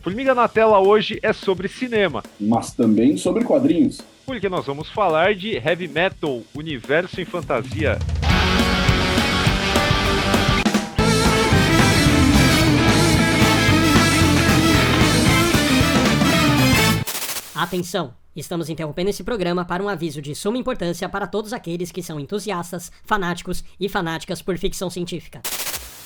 Formiga na Tela hoje é sobre cinema, mas também sobre quadrinhos. porque nós vamos falar de heavy metal, universo em fantasia. Atenção! Estamos interrompendo esse programa para um aviso de suma importância para todos aqueles que são entusiastas, fanáticos e fanáticas por ficção científica.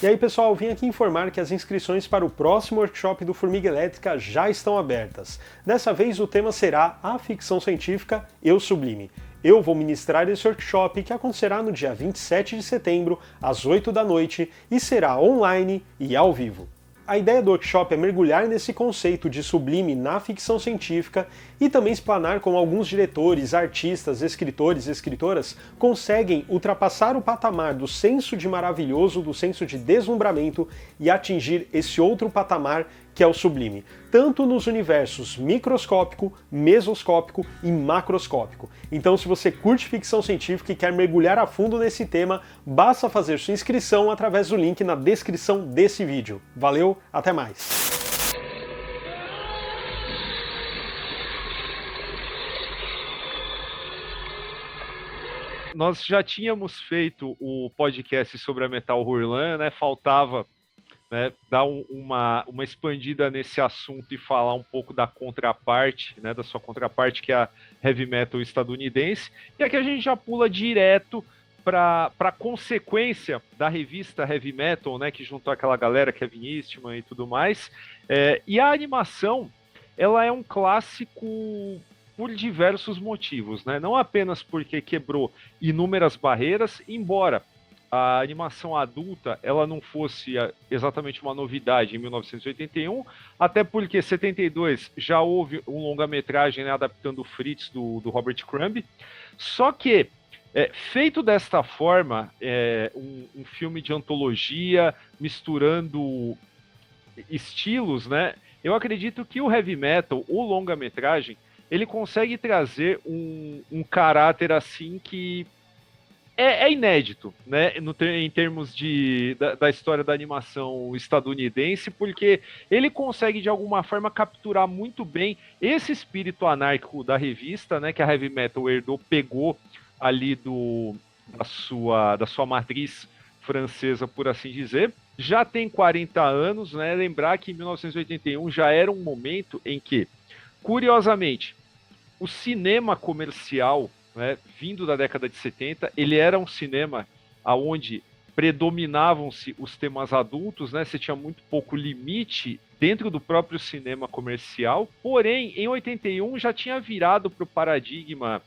E aí, pessoal, vim aqui informar que as inscrições para o próximo workshop do Formiga Elétrica já estão abertas. Dessa vez o tema será a ficção científica Eu Sublime. Eu vou ministrar esse workshop que acontecerá no dia 27 de setembro, às 8 da noite, e será online e ao vivo. A ideia do workshop é mergulhar nesse conceito de sublime na ficção científica e também explanar como alguns diretores, artistas, escritores e escritoras conseguem ultrapassar o patamar do senso de maravilhoso, do senso de deslumbramento e atingir esse outro patamar que é o sublime, tanto nos universos microscópico, mesoscópico e macroscópico. Então, se você curte ficção científica e quer mergulhar a fundo nesse tema, basta fazer sua inscrição através do link na descrição desse vídeo. Valeu, até mais! Nós já tínhamos feito o podcast sobre a Metal Hurlan, né? Faltava dar uma expandida nesse assunto e falar um pouco da contraparte, né, da sua contraparte, que é a heavy metal estadunidense. E aqui a gente já pula direto para a consequência da revista Heavy Metal, né, que juntou aquela galera, Kevin Eastman e tudo mais. E a animação, ela é um clássico por diversos motivos, né? Não apenas porque quebrou inúmeras barreiras, embora a animação adulta ela não fosse exatamente uma novidade em 1981, até porque 72 já houve um longa-metragem, né, adaptando o Fritz do Robert Crumb. Só que, feito desta forma, um filme de antologia, misturando estilos, né, eu acredito que o heavy metal, o longa-metragem, ele consegue trazer um caráter assim que é inédito, né, em termos da história da animação estadunidense, porque ele consegue, de alguma forma, capturar muito bem esse espírito anárquico da revista, né, que a Heavy Metal herdou, pegou ali da sua matriz francesa, por assim dizer. Já tem 40 anos, né, lembrar que em 1981 já era um momento em que, curiosamente, o cinema comercial, né, vindo da década de 70, ele era um cinema onde predominavam-se os temas adultos, né, você tinha muito pouco limite dentro do próprio cinema comercial, porém, em 81 já tinha virado para o paradigma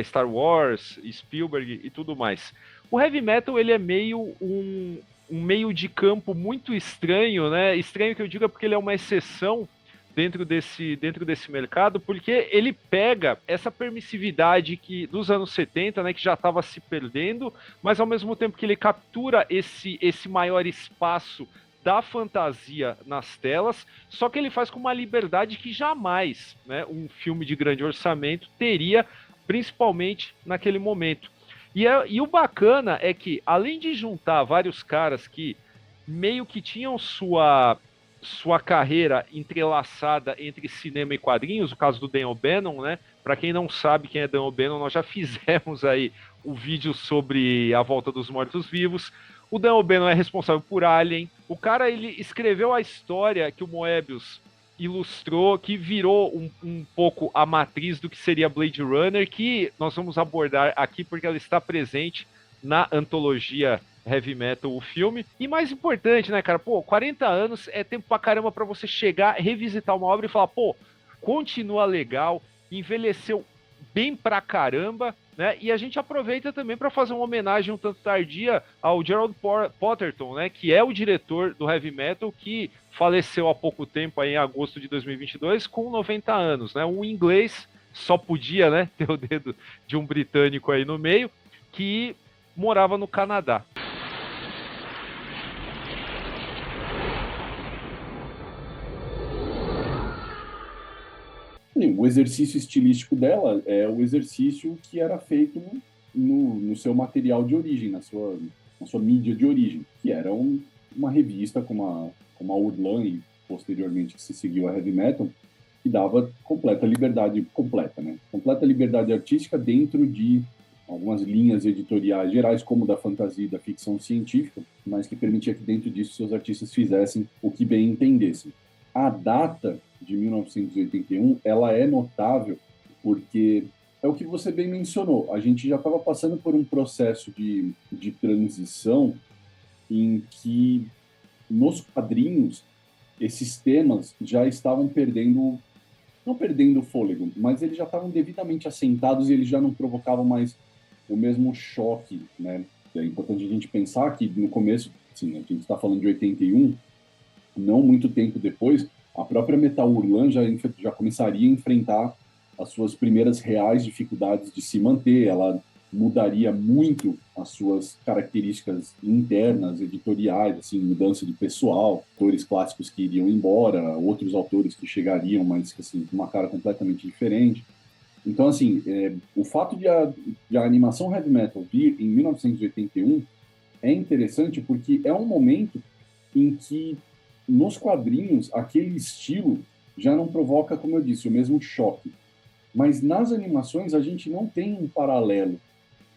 Star Wars, Spielberg e tudo mais. O heavy metal, ele é meio um meio de campo muito estranho, né, estranho que eu digo é porque ele é uma exceção dentro desse mercado, porque ele pega essa permissividade dos anos 70, né, que já estava se perdendo, mas ao mesmo tempo que ele captura esse maior espaço da fantasia nas telas, só que ele faz com uma liberdade que jamais, né, um filme de grande orçamento teria, principalmente naquele momento. E o bacana é que, além de juntar vários caras que meio que tinham sua carreira entrelaçada entre cinema e quadrinhos, o caso do Dan O'Bannon, né? Para quem não sabe quem é Dan O'Bannon, nós já fizemos aí o vídeo sobre A Volta dos Mortos-Vivos. O Dan O'Bannon é responsável por Alien. O cara, ele escreveu a história que o Moebius ilustrou, que virou um pouco a matriz do que seria Blade Runner, que nós vamos abordar aqui porque ela está presente na antologia Heavy Metal, o filme. E mais importante, né, cara, 40 anos é tempo pra caramba pra você chegar, revisitar uma obra e falar, continua legal, envelheceu bem pra caramba, né, e a gente aproveita também para fazer uma homenagem um tanto tardia ao Gerald Potterton, né, que é o diretor do Heavy Metal, que faleceu há pouco tempo, aí, em agosto de 2022, com 90 anos, né, um inglês, só podia, né, ter o dedo de um britânico aí no meio, que morava no Canadá. O exercício estilístico dela é o exercício que era feito no seu material de origem, na sua mídia de origem, que era uma revista como a Urlan posteriormente que se seguiu a heavy metal, que dava completa liberdade, né? Completa liberdade artística dentro de algumas linhas editoriais gerais, como da fantasia e da ficção científica, mas que permitia que dentro disso seus artistas fizessem o que bem entendessem. A data de 1981, ela é notável porque é o que você bem mencionou, a gente já estava passando por um processo de transição em que nos quadrinhos esses temas já estavam não perdendo o fôlego, mas eles já estavam devidamente assentados e eles já não provocavam mais o mesmo choque, né? É importante a gente pensar que no começo, assim, a gente está falando de 81, não muito tempo depois, a própria Metal Hurlan já começaria a enfrentar as suas primeiras reais dificuldades de se manter, ela mudaria muito as suas características internas, editoriais, assim, mudança de pessoal, autores clássicos que iriam embora, outros autores que chegariam, mas assim, com uma cara completamente diferente. Então, assim, o fato de a animação heavy metal vir em 1981 é interessante porque é um momento em que, nos quadrinhos, aquele estilo já não provoca, como eu disse, o mesmo choque. Mas nas animações a gente não tem um paralelo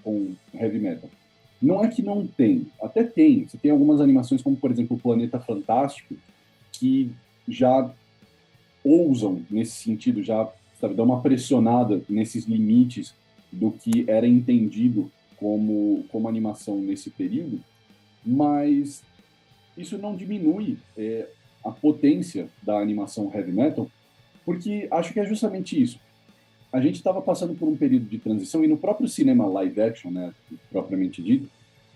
com heavy metal. Não é que não tem, até tem. Você tem algumas animações, como, por exemplo, o Planeta Fantástico, que já ousam nesse sentido, já dá uma pressionada nesses limites do que era entendido como animação nesse período, mas isso não diminui a potência da animação heavy metal, porque acho que é justamente isso. A gente estava passando por um período de transição e no próprio cinema live action, né, propriamente dito,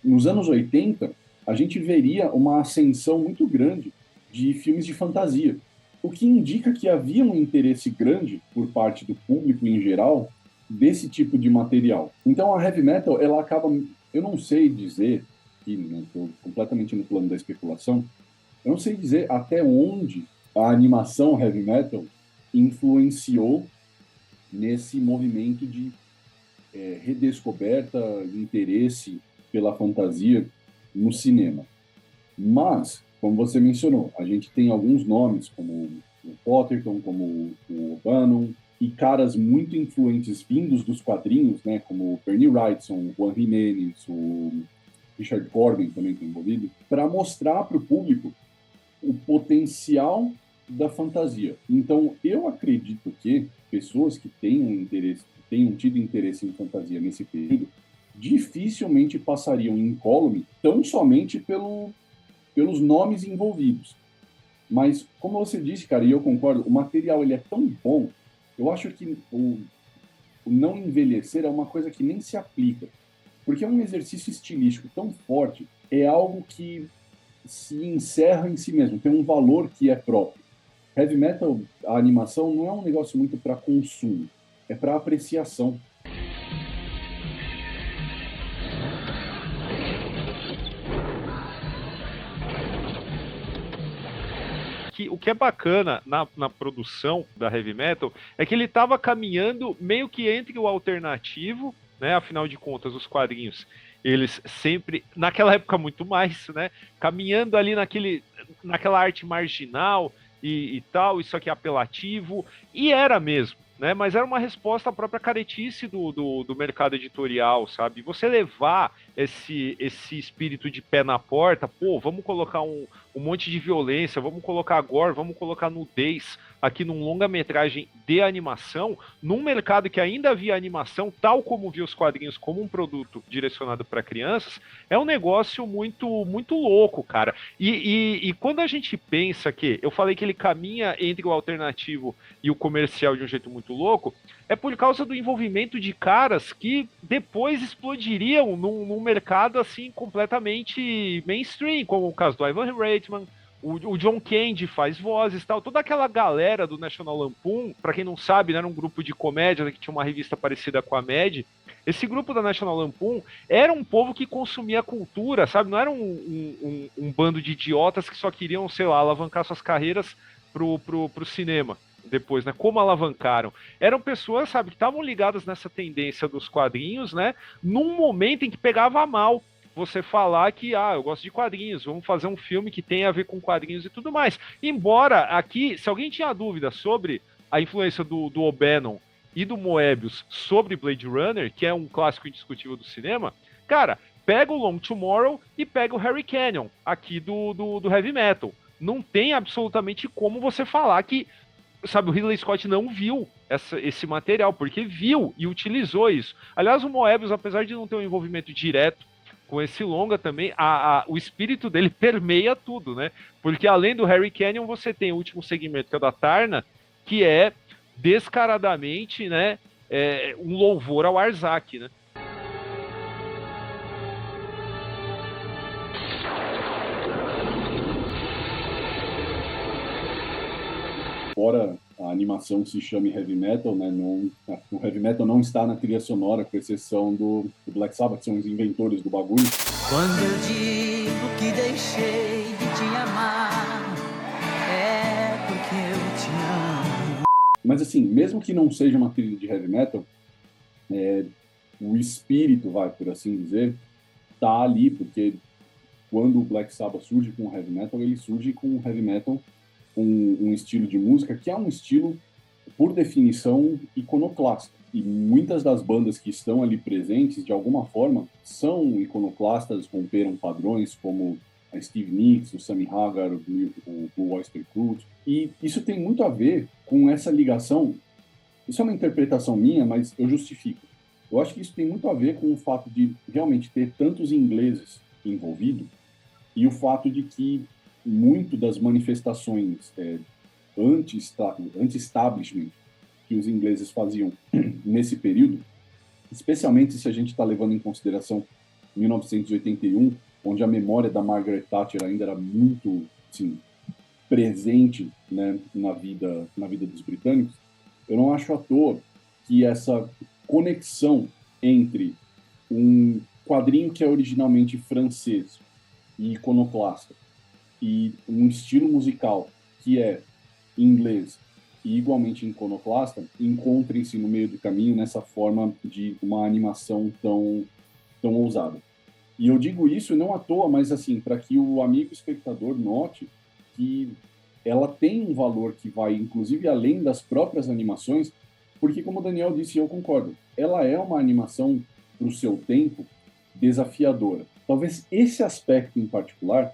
nos anos 80, a gente veria uma ascensão muito grande de filmes de fantasia, o que indica que havia um interesse grande por parte do público em geral desse tipo de material. Então a heavy metal, ela acaba, eu não sei dizer, e estou completamente no plano da especulação, eu não sei dizer até onde a animação heavy metal influenciou nesse movimento de redescoberta, de interesse pela fantasia no cinema. Mas, como você mencionou, a gente tem alguns nomes, como o Potterton, como o O'Bannon, e caras muito influentes vindos dos quadrinhos, né, como o Bernie Wrightson, o Juan Jimenez, o Richard Corben também está envolvido, para mostrar para o público o potencial da fantasia. Então, eu acredito que pessoas que tenham tido interesse em fantasia nesse período, dificilmente passariam incólume tão somente pelos nomes envolvidos. Mas, como você disse, cara, e eu concordo, o material ele é tão bom, eu acho que o não envelhecer é uma coisa que nem se aplica, porque é um exercício estilístico tão forte, é algo que se encerra em si mesmo, tem um valor que é próprio. Heavy metal, a animação, não é um negócio muito para consumo, é para apreciação. O que é bacana na produção da heavy metal é que ele estava caminhando meio que entre o alternativo, né? Afinal de contas, os quadrinhos, eles sempre, naquela época muito mais, né? Caminhando ali naquela arte marginal e tal, isso aqui é apelativo, e era mesmo, né? Mas era uma resposta à própria caretice do mercado editorial, sabe? Você levar esse espírito de pé na porta, pô, vamos colocar um monte de violência, vamos colocar gore, vamos colocar nudez aqui num longa-metragem de animação, num mercado que ainda via animação, tal como via os quadrinhos, como um produto direcionado para crianças, é um negócio muito, muito louco, cara. E quando a gente pensa que, eu falei que ele caminha entre o alternativo e o comercial de um jeito muito louco, é por causa do envolvimento de caras que depois explodiriam num mercado assim completamente mainstream, como o caso do Ivan Reitman, o John Candy faz vozes, tal, toda aquela galera do National Lampoon, para quem não sabe, né, era um grupo de comédia, né, que tinha uma revista parecida com a Mad. Esse grupo da National Lampoon era um povo que consumia cultura, sabe? Não era um bando de idiotas que só queriam, sei lá, alavancar suas carreiras pro cinema depois, né? Como alavancaram. Eram pessoas, sabe, que estavam ligadas nessa tendência dos quadrinhos, né? Num momento em que pegava mal. você falar que, eu gosto de quadrinhos, vamos fazer um filme que tem a ver com quadrinhos e tudo mais. Embora aqui, se alguém tinha dúvida sobre a influência do O'Bannon e do Moebius sobre Blade Runner, que é um clássico indiscutível do cinema, cara, pega o Long Tomorrow e pega o Harry Canyon, aqui do Heavy Metal. Não tem absolutamente como você falar que, sabe, o Ridley Scott não viu esse material, porque viu e utilizou isso. Aliás, o Moebius, apesar de não ter um envolvimento direto com esse longa também, o espírito dele permeia tudo, né? Porque além do Harry Canyon, você tem o último segmento, que é o da Tarna, que é descaradamente, né, um louvor ao Arzak, né? Fora a animação se chama Heavy Metal, né? O Heavy Metal não está na trilha sonora, com exceção do Black Sabbath, que são os inventores do bagulho. Quando eu digo que deixei de te amar, é porque eu te amo. Mas assim, mesmo que não seja uma trilha de Heavy Metal, o espírito, por assim dizer, tá ali, porque quando o Black Sabbath surge com o Heavy Metal, ele surge com o Heavy Metal, um estilo de música que é um estilo, por definição, iconoclasta. E muitas das bandas que estão ali presentes, de alguma forma, são iconoclastas, romperam padrões, como a Stevie Nicks, o Sammy Hagar, o Blue Oyster Cult. E isso tem muito a ver com essa ligação. Isso é uma interpretação minha, mas eu justifico. Eu acho que isso tem muito a ver com o fato de realmente ter tantos ingleses envolvidos e o fato de que muito das manifestações anti-establishment que os ingleses faziam nesse período, especialmente se a gente está levando em consideração 1981, onde a memória da Margaret Thatcher ainda era muito, assim, presente, né, na vida dos britânicos, eu não acho à toa que essa conexão entre um quadrinho que é originalmente francês e iconoclasta e um estilo musical que é inglês e igualmente iconoclasta, encontrem-se no meio do caminho nessa forma de uma animação tão ousada. E eu digo isso não à toa, mas assim, para que o amigo espectador note que ela tem um valor que vai, inclusive, além das próprias animações, porque, como o Daniel disse, e eu concordo, ela é uma animação, para o seu tempo, desafiadora. Talvez esse aspecto em particular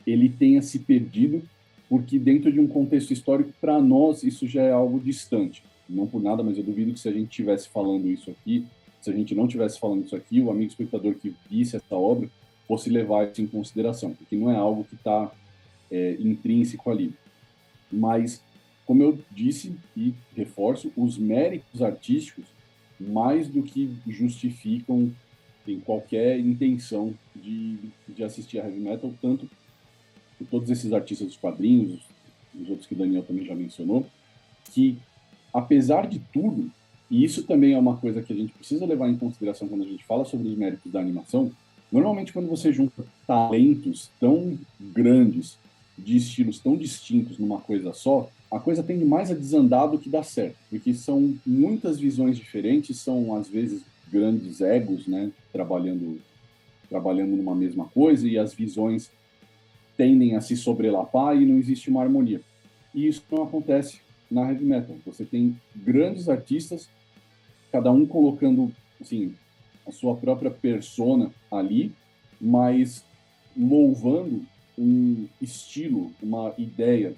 ele tenha se perdido, porque dentro de um contexto histórico, para nós, isso já é algo distante. Não por nada, mas eu duvido que se a gente estivesse falando isso aqui, se a gente não estivesse falando isso aqui, o amigo espectador que visse essa obra fosse levar isso em consideração, porque não é algo que está intrínseco ali. Mas, como eu disse e reforço, os méritos artísticos mais do que justificam qualquer intenção de assistir a Heavy Metal, tanto por todos esses artistas dos quadrinhos, os outros que o Daniel também já mencionou, que, apesar de tudo, e isso também é uma coisa que a gente precisa levar em consideração quando a gente fala sobre os méritos da animação, normalmente quando você junta talentos tão grandes, de estilos tão distintos numa coisa só, a coisa tende mais a desandar do que dar certo, porque são muitas visões diferentes, são às vezes grandes egos, né, trabalhando numa mesma coisa, e as visões tendem a se sobrelapar e não existe uma harmonia. E isso não acontece na Heavy Metal. Você tem grandes artistas, cada um colocando, assim, a sua própria persona ali, mas louvando um estilo, uma ideia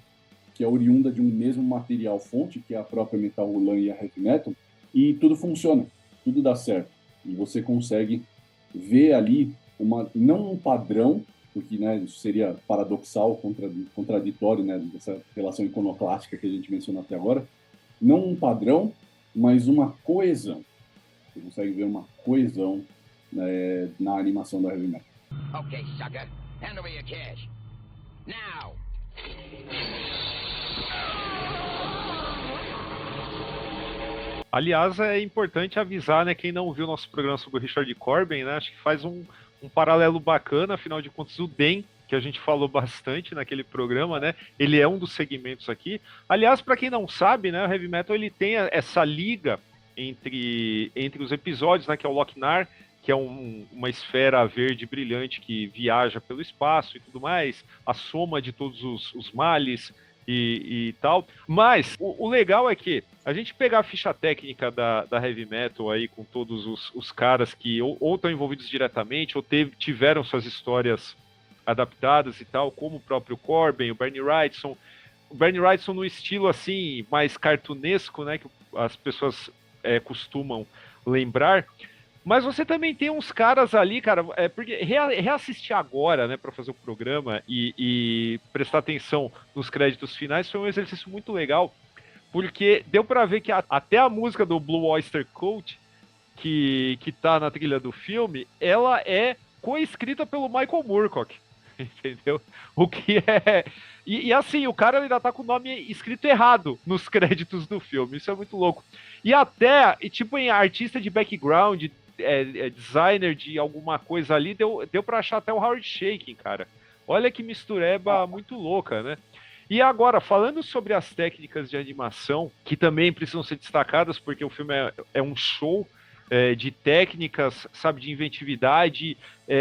que é oriunda de um mesmo material fonte, que é a própria Metal Hurlan e a Heavy Metal, e tudo funciona, tudo dá certo. E você consegue ver ali não um padrão, porque, né, isso seria paradoxal, contraditório, né, dessa relação iconoclástica que a gente mencionou até agora, não um padrão, mas uma coesão. Você consegue ver uma coesão, né, na animação da Heavy Metal. Okay, sucker. Hand over your cash. Now! Aliás, é importante avisar, né, quem não viu nosso programa sobre o Richard Corbin, né, acho que faz um paralelo bacana, afinal de contas, o Den, que a gente falou bastante naquele programa, né, ele é um dos segmentos aqui. Aliás, para quem não sabe, né, o Heavy Metal ele tem essa liga entre os episódios, né, que é o Lochnar, que que é uma esfera verde brilhante que viaja pelo espaço e tudo mais, a soma de todos os males e tal. Mas o legal é que a gente pegar a ficha técnica da Heavy Metal aí com todos os caras que ou estão envolvidos diretamente ou tiveram suas histórias adaptadas e tal, como o próprio Corbin, o Bernie Wrightson. O Bernie Wrightson no estilo assim mais cartunesco, né, que as pessoas costumam lembrar. Mas você também tem uns caras ali, cara, porque reassistir agora, né, para fazer o programa e prestar atenção nos créditos finais foi um exercício muito legal, porque deu para ver que até a música do Blue Oyster Cult, que tá na trilha do filme, ela é coescrita pelo Michael Moorcock, entendeu? O que é... E assim, o cara ainda tá com o nome escrito errado nos créditos do filme, isso é muito louco. E até, tipo, em artista de background, designer de alguma coisa ali, deu pra achar até o Howard Chaykin, cara. Olha que mistureba muito louca, né? E agora, falando sobre as técnicas de animação, que também precisam ser destacadas, porque o filme é um show de técnicas, sabe, de inventividade,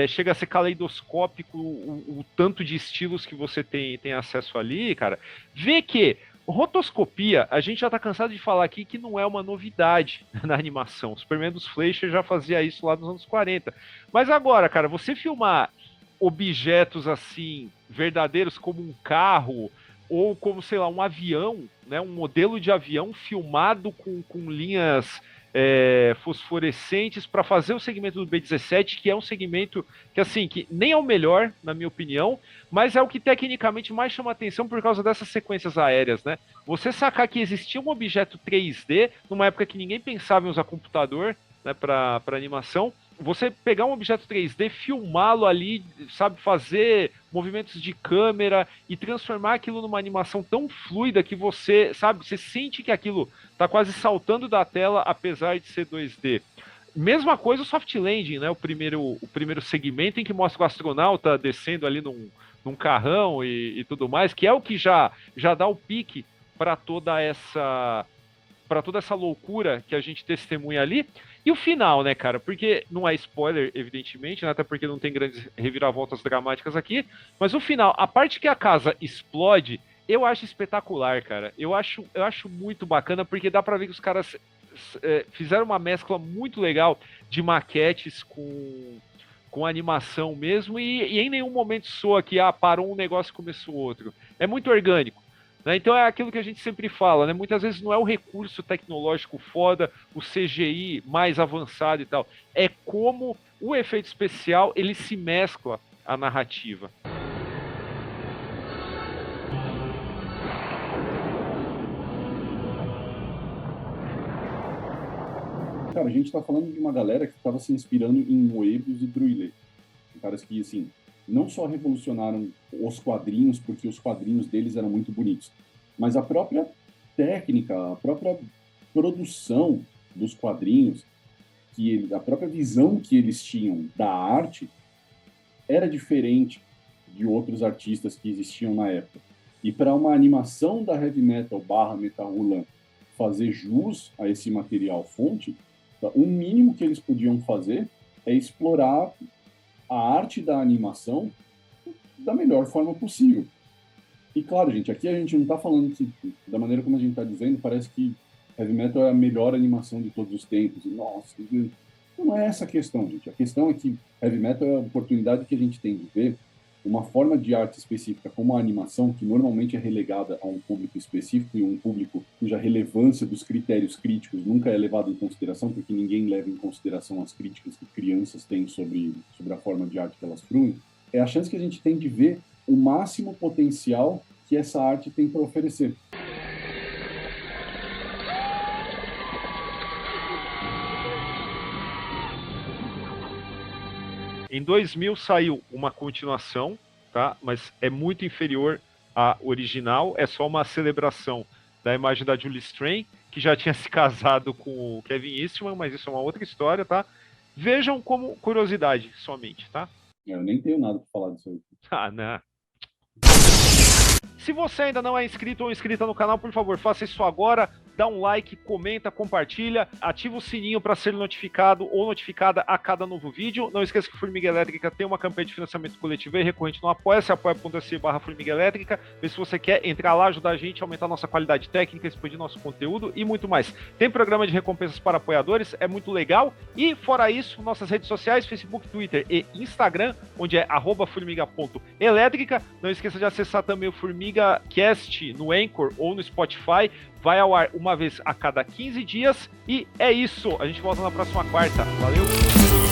chega a ser caleidoscópico o tanto de estilos que você tem acesso ali, cara. Vê que rotoscopia, a gente já tá cansado de falar aqui que não é uma novidade na animação. O Superman dos Fleischer já fazia isso lá nos anos 40. Mas agora, cara, você filmar objetos assim, verdadeiros como um carro, ou como, sei lá, um avião, né, um modelo de avião filmado com linhas fosforescentes para fazer o segmento do B-17, que é um segmento que, assim, que nem é o melhor, na minha opinião, mas é o que tecnicamente mais chama atenção por causa dessas sequências aéreas, né? Você sacar que existia um objeto 3D, numa época que ninguém pensava em usar computador, né, para animação, você pegar um objeto 3D, filmá-lo ali, sabe, fazer movimentos de câmera e transformar aquilo numa animação tão fluida que você, sabe, você sente que aquilo tá quase saltando da tela, apesar de ser 2D. Mesma coisa o Soft Landing, né, o primeiro segmento em que mostra o astronauta descendo ali num carrão e tudo mais, que é o que já dá o pique para toda essa loucura que a gente testemunha ali. E o final, né, cara? Porque não é spoiler, evidentemente, né? Até porque não tem grandes reviravoltas dramáticas aqui. Mas o final, a parte que a casa explode, eu acho espetacular, cara. Eu acho muito bacana, porque dá pra ver que os caras fizeram uma mescla muito legal de maquetes com animação mesmo. E em nenhum momento soa que parou um negócio e começou outro. É muito orgânico. Né? Então é aquilo que a gente sempre fala, né? Muitas vezes não é o recurso tecnológico foda, o CGI mais avançado e tal, é como o efeito especial ele se mescla à narrativa. Cara, a gente tá falando de uma galera que estava se inspirando em Moebius e Druillet, caras que, assim, não só revolucionaram os quadrinhos, porque os quadrinhos deles eram muito bonitos, mas a própria técnica, a própria produção dos quadrinhos, a própria visão que eles tinham da arte era diferente de outros artistas que existiam na época. E para uma animação da Heavy Metal / Metal Hurlant fazer jus a esse material fonte, o mínimo que eles podiam fazer é explorar a arte da animação da melhor forma possível. E claro, gente, aqui a gente não está falando que, da maneira como a gente está dizendo, parece que Heavy Metal é a melhor animação de todos os tempos. E, nossa, não é essa a questão, gente. A questão é que Heavy Metal é a oportunidade que a gente tem de ver uma forma de arte específica como a animação, que normalmente é relegada a um público específico e um público cuja relevância dos critérios críticos nunca é levada em consideração, porque ninguém leva em consideração as críticas que crianças têm sobre a forma de arte que elas fruem. É a chance que a gente tem de ver o máximo potencial que essa arte tem para oferecer. Em 2000 saiu uma continuação, tá? Mas é muito inferior à original, é só uma celebração da imagem da Julie Strain, que já tinha se casado com o Kevin Eastman, mas isso é uma outra história, tá? Vejam como curiosidade somente, tá? Eu nem tenho nada para falar disso aí. Ah, não. Se você ainda não é inscrito ou inscrita no canal, por favor, faça isso agora. dá um like, comenta, compartilha, ativa o sininho para ser notificado ou notificada a cada novo vídeo. Não esqueça que Formiga Elétrica tem uma campanha de financiamento coletivo e recorrente no Apoia-se, apoia.se/Formiga Elétrica. Vê se você quer entrar lá, ajudar a gente a aumentar nossa qualidade técnica, expandir nosso conteúdo e muito mais. Tem programa de recompensas para apoiadores, é muito legal. E fora isso, nossas redes sociais, Facebook, Twitter e Instagram, onde é @formiga.elétrica. Não esqueça de acessar também o Formiga Cast no Anchor ou no Spotify. Vai ao ar uma vez a cada 15 dias. E é isso. A gente volta na próxima quarta. Valeu!